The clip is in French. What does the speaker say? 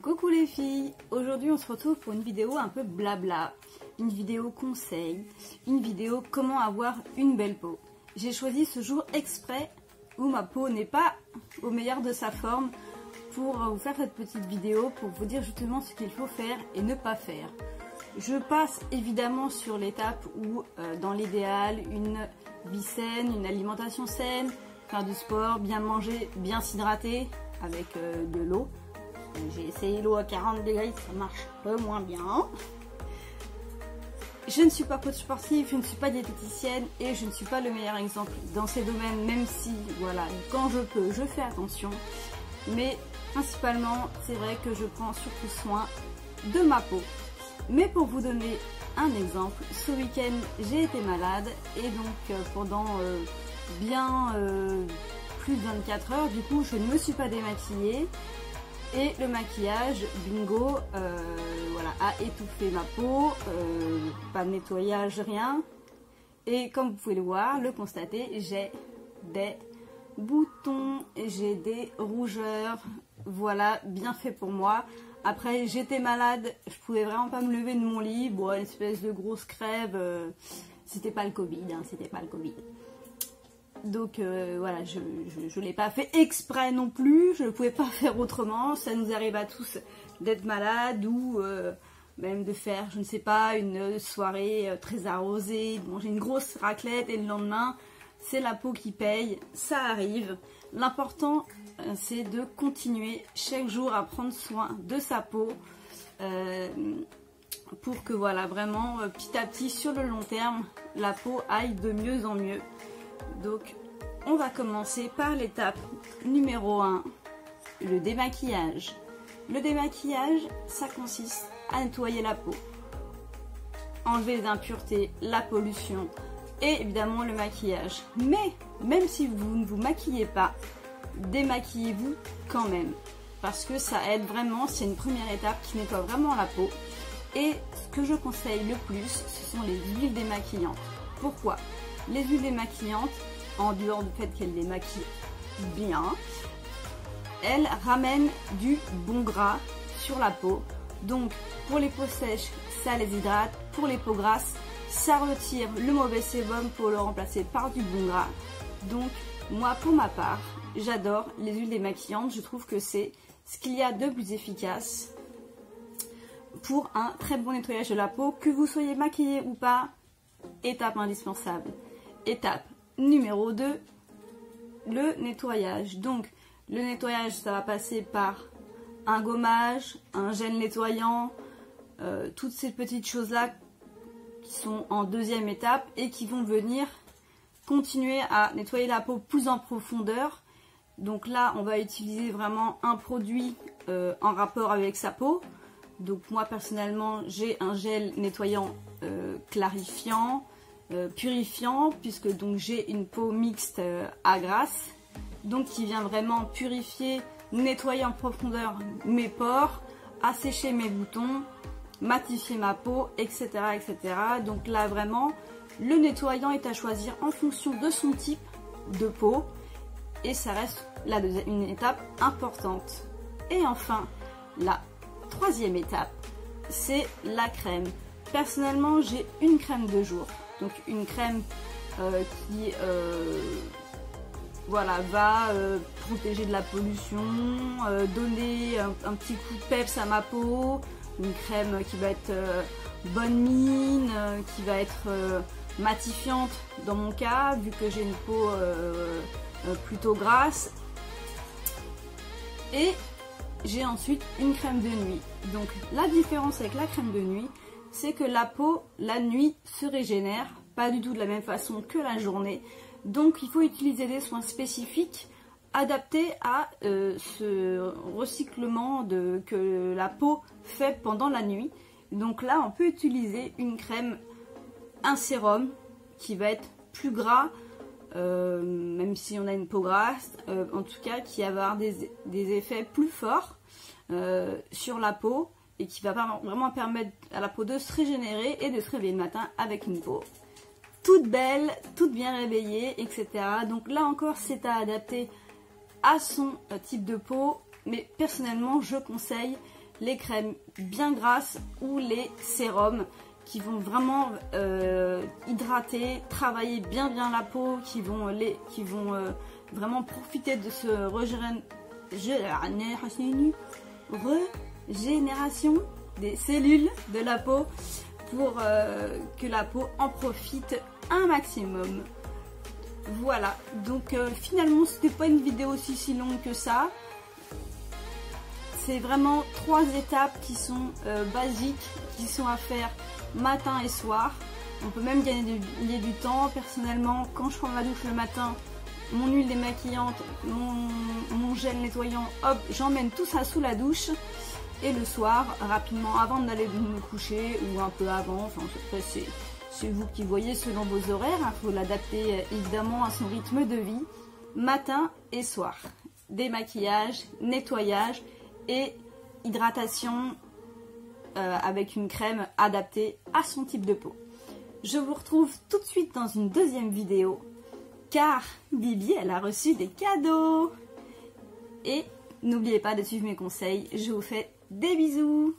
Coucou les filles, aujourd'hui on se retrouve pour une vidéo un peu blabla, une vidéo conseil, une vidéo comment avoir une belle peau. J'ai choisi ce jour exprès où ma peau n'est pas au meilleur de sa forme pour vous faire cette petite vidéo, pour vous dire justement ce qu'il faut faire et ne pas faire. Je passe évidemment sur l'étape où dans l'idéal une vie saine, une alimentation saine, faire du sport, bien manger, bien s'hydrater avec de l'eau. J'ai essayé l'eau à 40 degrés, ça marche un peu moins bien. Je ne suis pas coach sportif, je ne suis pas diététicienne et je ne suis pas le meilleur exemple dans ces domaines, même si, voilà, quand je peux, je fais attention. Mais principalement, c'est vrai que je prends surtout soin de ma peau. Mais pour vous donner un exemple, ce week-end, j'ai été malade et donc pendant plus de 24 heures, du coup, je ne me suis pas démaquillée. Et le maquillage, bingo, voilà, a étouffé ma peau, pas de nettoyage, rien. Et comme vous pouvez le voir, le constater, j'ai des boutons, j'ai des rougeurs, voilà, bien fait pour moi. Après, j'étais malade, je pouvais vraiment pas me lever de mon lit, bon, une espèce de grosse crève, c'était pas le Covid, hein, c'était pas le Covid. Donc voilà, je ne l'ai pas fait exprès non plus, je ne pouvais pas faire autrement, ça nous arrive à tous d'être malades ou même de faire, je ne sais pas, une soirée très arrosée, de manger une grosse raclette et le lendemain, c'est la peau qui paye, ça arrive. L'important, c'est de continuer chaque jour à prendre soin de sa peau pour que voilà, vraiment, petit à petit, sur le long terme, la peau aille de mieux en mieux. Donc on va commencer par l'étape numéro 1, le démaquillage. Le démaquillage, ça consiste à nettoyer la peau, enlever les impuretés, la pollution et évidemment le maquillage. Mais même si vous ne vous maquillez pas, démaquillez-vous quand même, parce que ça aide vraiment, c'est une première étape qui nettoie vraiment la peau. Et ce que je conseille le plus, ce sont les huiles démaquillantes. Pourquoi ? Les huiles démaquillantes, en dehors du fait qu'elles démaquillent bien, elles ramènent du bon gras sur la peau. Donc pour les peaux sèches, ça les hydrate. Pour les peaux grasses, ça retire le mauvais sébum pour le remplacer par du bon gras. Donc moi pour ma part, j'adore les huiles démaquillantes. Je trouve que c'est ce qu'il y a de plus efficace pour un très bon nettoyage de la peau. Que vous soyez maquillé ou pas, étape indispensable. Étape numéro 2, le nettoyage. Donc le nettoyage, ça va passer par un gommage, un gel nettoyant, toutes ces petites choses là qui sont en deuxième étape et qui vont venir continuer à nettoyer la peau plus en profondeur. Donc là on va utiliser vraiment un produit en rapport avec sa peau. Donc moi personnellement j'ai un gel nettoyant clarifiant, purifiant, puisque donc j'ai une peau mixte à grasse, donc qui vient vraiment purifier, nettoyer en profondeur mes pores, assécher mes boutons, matifier ma peau, etc., etc. Donc là vraiment le nettoyant est à choisir en fonction de son type de peau et ça reste une étape importante. Et enfin la troisième étape, c'est la crème. Personnellement j'ai une crème de jour. Donc une crème qui voilà, va protéger de la pollution, donner un petit coup de peps à ma peau. Une crème qui va être bonne mine, qui va être matifiante dans mon cas, vu que j'ai une peau plutôt grasse. Et j'ai ensuite une crème de nuit. Donc la différence avec la crème de nuit, c'est que la peau, la nuit, se régénère, pas du tout de la même façon que la journée. Donc il faut utiliser des soins spécifiques adaptés à ce recyclement que la peau fait pendant la nuit. Donc là, on peut utiliser une crème, un sérum qui va être plus gras, même si on a une peau grasse, en tout cas qui va avoir des effets plus forts sur la peau, et qui va vraiment permettre à la peau de se régénérer et de se réveiller le matin avec une peau toute belle, toute bien réveillée, etc. Donc là encore, c'est à adapter à son type de peau, mais personnellement, je conseille les crèmes bien grasses ou les sérums qui vont vraiment hydrater, travailler bien la peau, qui vont vraiment profiter de ce régénération des cellules de la peau pour que la peau en profite un maximum. Voilà, donc finalement c'était pas une vidéo si longue que ça. C'est vraiment 3 étapes qui sont basiques, qui sont à faire matin et soir. On peut même gagner du temps. Personnellement, quand je prends ma douche le matin, mon huile démaquillante, mon gel nettoyant, hop, j'emmène tout ça sous la douche. Et le soir, rapidement, avant d'aller me coucher ou un peu avant, enfin c'est vous qui voyez selon vos horaires, il faut l'adapter évidemment à son rythme de vie, matin et soir. Démaquillage, nettoyage et hydratation avec une crème adaptée à son type de peau. Je vous retrouve tout de suite dans une deuxième vidéo car Bibi elle a reçu des cadeaux. Et n'oubliez pas de suivre mes conseils, je vous fais des bisous.